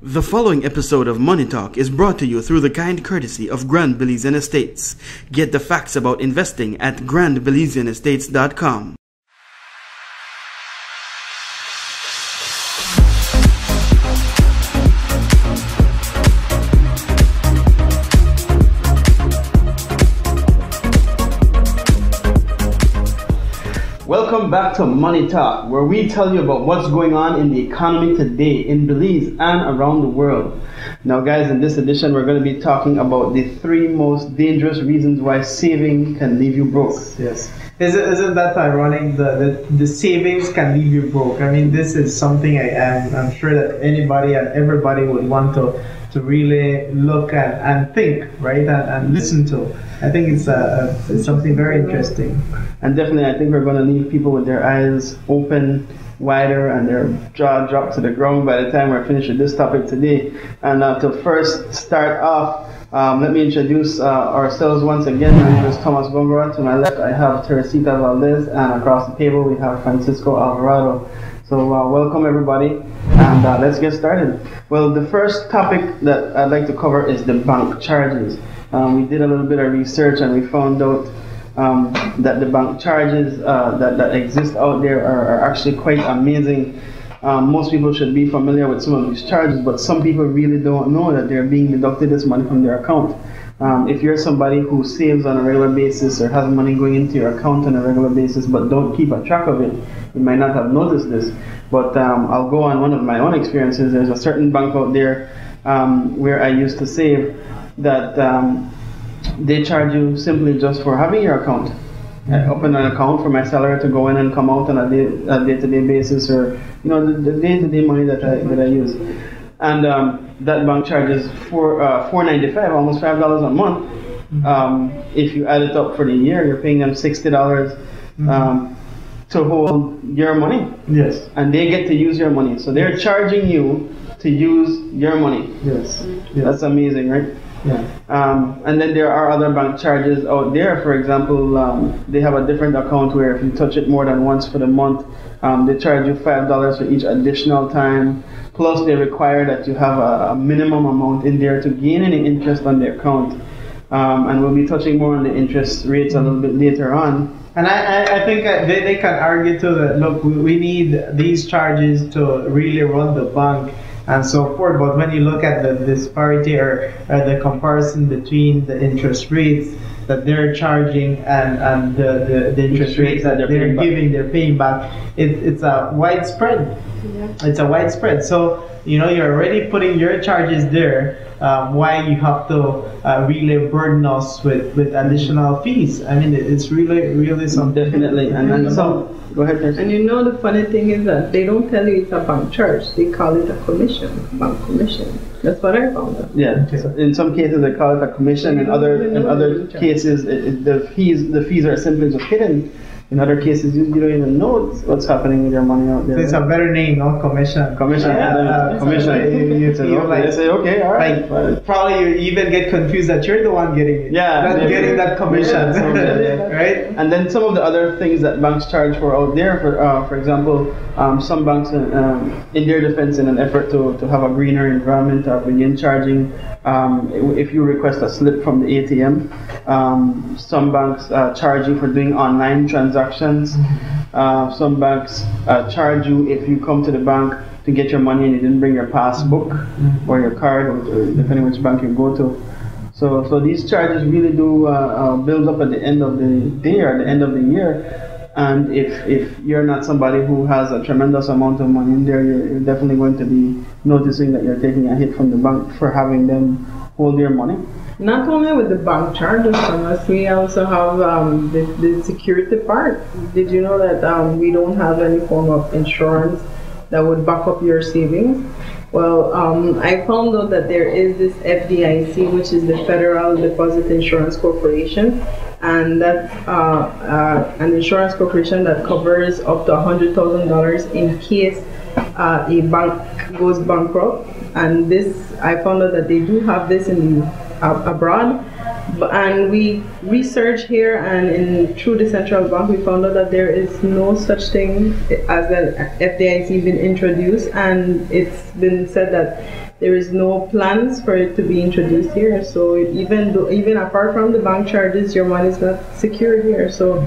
The following episode of Money Talk is brought to you through the kind courtesy of Grand Belizean Estates. Get the facts about investing at grandbelizeanestates.com. Welcome back to Money Talk, where we tell you about what's going on in the economy today in Belize and around the world. Now guys, in this edition we're going to be talking about the 3 most dangerous reasons why saving can leave you broke. Yes. Isn't that ironic? The savings can leave you broke. I mean, this is something I'm sure that anybody and everybody would want to really look at and think, right, and listen to. I think it's something very interesting. And definitely, I think we're going to leave people with their eyes open wider and their jaw dropped to the ground by the time we're finished with this topic today. And to first start off, let me introduce ourselves once again. My name is Thomas Gongora. To my left, I have Teresita Valdez, and across the table, we have Francisco Alvarado. So welcome everybody, and let's get started. Well, the first topic that I'd like to cover is the bank charges. We did a little bit of research and we found out that the bank charges that exist out there are actually quite amazing. Most people should be familiar with some of these charges, but some people really don't know that they're being deducted this money from their account. If you're somebody who saves on a regular basis or has money going into your account on a regular basis but don't keep a track of it, you might not have noticed this. But I'll go on one of my own experiences. There's a certain bank out there where I used to save that they charge you simply just for having your account. I open an account for my salary to go in and come out on a day-to-day basis, or the day-to-day money that I use. And that bank charges $4.95, almost $5 a month. If you add it up for the year, you're paying them $60 to hold your money. Yes. And they get to use your money. So they're charging you to use your money. Yes. That's amazing, right? Yeah. And then there are other bank charges out there. For example, they have a different account where if you touch it more than once for the month, they charge you $5 for each additional time. Plus, they require that you have a minimum amount in there to gain any interest on the account. And we'll be touching more on the interest rates a little bit later on. And I think they can argue too that, look, we need these charges to really run the bank and so forth. But when you look at the disparity or the comparison between the interest rates that they're charging and the interest rates that they're paying back, it's a widespread. Yeah. It's a widespread. So you're already putting your charges there. Why you have to really burden us with additional fees? I mean, it's really something. Definitely. And so, go ahead, Nancy. And the funny thing is that they don't tell you it's a bank charge. They call it a commission, bank commission. That's what I found out. Yeah. Okay. So in some cases they call it a commission. In other cases, the fees are simply just hidden. In other cases, you don't even know what's happening with your money out there. So it's a better name, no? Commission. Commission. Commission. You feel like, they say, okay, all right. Like, probably you even get confused that you're the one getting it. Yeah. Not getting that commission. Yeah. Right? And then some of the other things that banks charge for out there, for example, some banks, in their defense, in an effort to have a greener environment, begin charging. If you request a slip from the ATM, some banks charge you for doing online transactions. Some banks charge you if you come to the bank to get your money and you didn't bring your passbook or your card, or depending which bank you go to. So these charges really do build up at the end of the day or at the end of the year. And if you're not somebody who has a tremendous amount of money in there, you're definitely going to be noticing that you're taking a hit from the bank for having them hold your money. Not only with the bank charges, Thomas, we also have the security part. Did you know that we don't have any form of insurance that would back up your savings? Well, I found out that there is this FDIC, which is the Federal Deposit Insurance Corporation, and that's an insurance corporation that covers up to $100,000 in case a bank goes bankrupt. And this, I found out that they do have this in abroad, and we researched here, and through the central bank we found out that there is no such thing as an FDIC been introduced, and it's been said that there is no plans for it to be introduced here. So even apart from the bank charges, your money is not secured here. So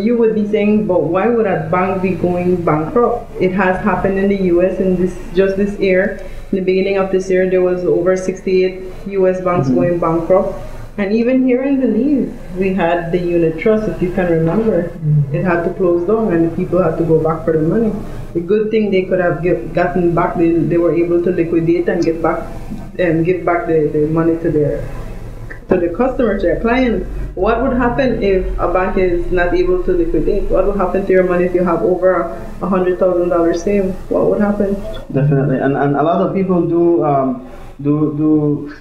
you would be saying, but why would a bank be going bankrupt? It has happened in the U.S. in this year. In the beginning of this year, there was over 68 U.S. banks going bankrupt. And even here in Belize, we had the unit trust, if you can remember. It had to close down and the people had to go back for the money. The good thing, they could have gotten back, they were able to liquidate and give back the money to the customers, their clients. What would happen if a bank is not able to liquidate? What would happen to your money if you have over $100,000 saved? What would happen? Definitely, and a lot of people do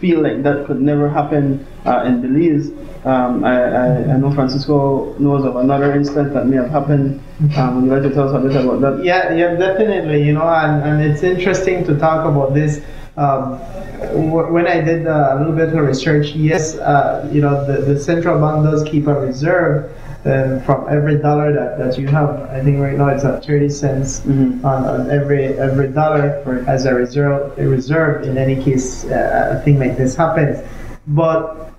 feel like that could never happen in Belize. I know Francisco knows of another instance that may have happened. Would you like to tell us a bit about that? Yeah, definitely. And it's interesting to talk about this. When I did a little bit of research, yes, the central bank does keep a reserve from every dollar that you have. I think right now it's at 30 cents on every dollar as a reserve in any case a thing like this happens. But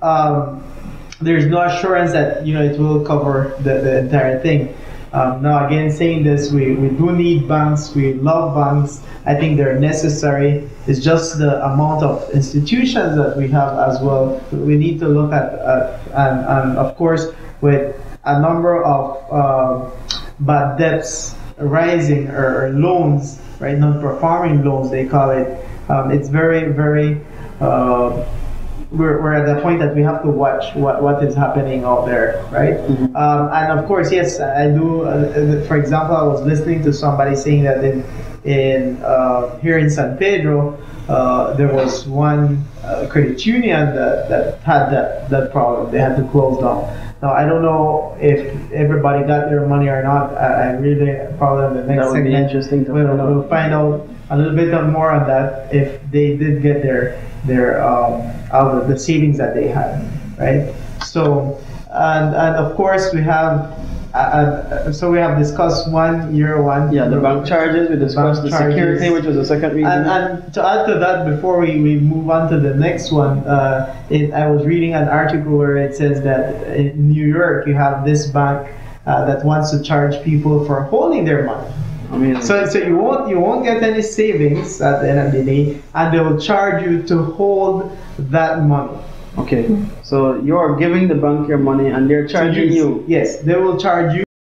there's no assurance that it will cover the entire thing. Now again, saying this, we do need banks. We love banks. I think they're necessary. It's just the amount of institutions that we have as well. We need to look at and of course, with a number of bad debts rising, or loans, right? Non-performing loans, they call it. It's very, very. We're at the point that we have to watch what is happening out there, right? And of course, yes, I do. For example, I was listening to somebody saying that in here in San Pedro, there was one credit union that had that problem. They had to close down. Now, I don't know if everybody got their money or not. I really probably in the next that would segment be interesting to we'll find out a little bit more on that, if they did get their out of the savings that they had, right? So and of course we have so we have discussed year one. Yeah, the bank charges. We discussed the security, which was the second reason. And to add to that, before we move on to the next one, I was reading an article where it says that in New York you have this bank that wants to charge people for holding their money. So you won't get any savings at the end of the day, and they will charge you to hold that money. Okay, so you're giving the bank your money and they're charging you. Yes, they will charge you.